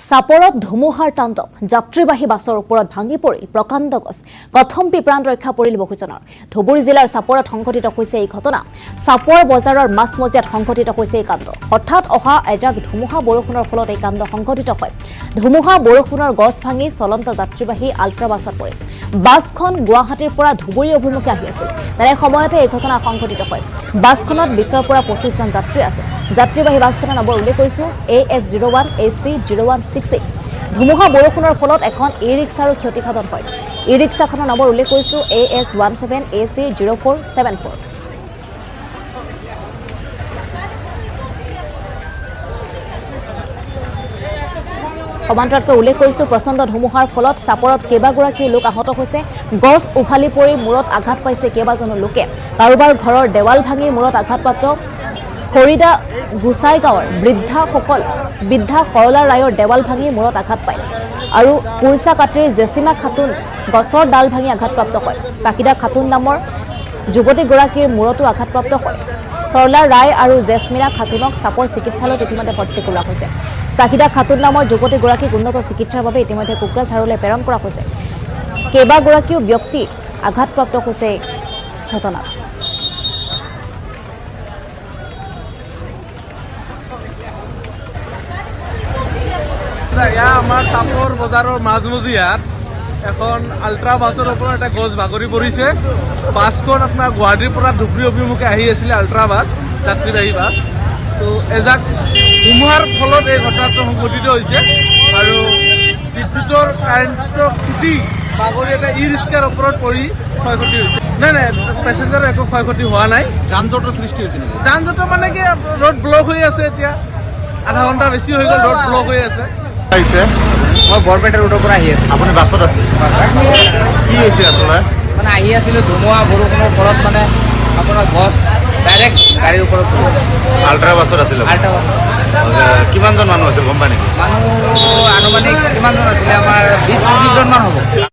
সাপৰত ধুমুহাৰ তাণ্ডৱ যাত্ৰীবাহী বাছৰ ওপৰত ভাঙি পৰি প্ৰকাণ্ড গছ কথম্পি প্ৰাণ ৰক্ষা পৰিল বহুজনৰ ধুবুৰী জিলাৰ সাপৰত সংঘটিত হৈছে এই ঘটনা সাপৰ বজাৰৰ মাছমজিয়াত সংঘটিত হৈছে এই কাণ্ড হঠাৎ অহা এজাক ধুমুহা বৰষুণৰ ফলত এই কাণ্ড সংঘটিত হয় ধুমুহা বৰষুণৰ গছ ভাঙি চলন্ত যাত্ৰীবাহী আল্ট্ৰা বাছত পৰে বাছখন গুৱাহাটীৰ পৰা ধুবুৰী অভিমুখে আহি আছিল তেনে সময়তে এই ঘটনা সংঘটিত হয় বাছখনত 20ৰ পৰা 25 জন যাত্ৰী আছে যাত্ৰীবাহী বাছখনৰ নম্বৰ উল্লেখ কৰিছো AS01 AC 0168 ধুমুহা বৰষুণৰ ফলত এখন ই-ৰিক্সাৰ ক্ষতিসাধন হয় ই-ৰিক্সাখনৰ নম্বৰ উল্লেখ কৰিছো AS17 AC 0474 সমান্তৰালকৈ উল্লেখ কৰিছো প্ৰচণ্ড ধুমুহাৰ ফলত সাপৰত কেইবাগৰাকী লোক আহত হৈছে গছ উভালি পৰি মূৰত আঘাত পাইছে কেইবাজনো লোকে কাৰোবাৰ ঘৰৰ দেৱাল ভাঙি মূৰত আঘাতপ্ৰাপ্ত খৰিদা গুসাই গাঁৱৰ বৃদ্ধা সৰলা ৰায়ৰ দেৱাল ভাঙি মূৰত আঘাত পায় আৰু কুৰছা কাটিৰ জেচিমা খাতুন গছৰ ডাল ভাঙি আঘাতপ্ৰাপ্ত হয় চাকিদা খাতুন নামৰ যুৱতীগৰাকীৰ মূৰতো আঘাতপ্ৰাপ্ত হয় সৰলা ৰায় আৰু জেচমিনা খাতুনক সাপৰ চিকিৎসালয়ত ইতিমধ্যে ভৰ্তি কৰোৱা হৈছে চাকিদা খাতুন নামৰ যুৱতীগৰাকীক উন্নত চিকিৎসাৰ বাবে ইতিমধ্যে কোকৰাঝাৰলৈ প্ৰেৰণ কৰা হৈছে কেইবাগৰাকীও ব্যক্তি আঘাতপ্ৰাপ্ত হৈছে ঘটনাত আমাৰ সাপৰ বজাৰৰ মাজমজিয়াত এখন আল্ট্ৰা বাছৰ ওপৰত এটা গছ বাগৰি পৰিছে বাছখন আপোনাৰ গুৱাহাটীৰ পৰা ধুবুৰী অভিমুখে আহি আছিলে আল্ট্ৰা বাছ যাত্ৰীবাহী বাছ তো এজাক ধুমুহাৰ ফলত এই ঘটনাটো সংঘটিত হৈছে আৰু বিদ্যুতৰ কাৰেণ্টৰ খুঁটি বাগৰি এটা ই-ৰিক্সাৰ ওপৰত পৰি ক্ষয়ক্ষতি হৈছে নাই পেচেঞ্জাৰৰ একো ক্ষয়ক্ষতি হোৱা নাই যান জঁটৰ সৃষ্টি হৈছে যান জঁট মানে কি ৰোড ব্লক হৈ আছে এতিয়া আধা ঘণ্টা বেছি হৈ গ'ল ৰোড ব্লক হৈ আছে মই বৰপেটা ৰোডৰ পৰা আহি আছোঁ আপুনি বাছত আছে কি হৈছে আচলতে মানে আহি আছিলোঁ ধুমুহা বৰষুণৰ ফলত মানে আপোনাৰ গছ ডাইৰেক্ট গাড়ীৰ ওপৰত আল্ট্ৰা বাছত আছিল আল্ট্ৰা বাছ কিমানজন মানুহ আছে গম পায় নেকি মানুহ আনুমানিক কিমানজন আছিলে আমাৰ 20-25 জনমান হ'ব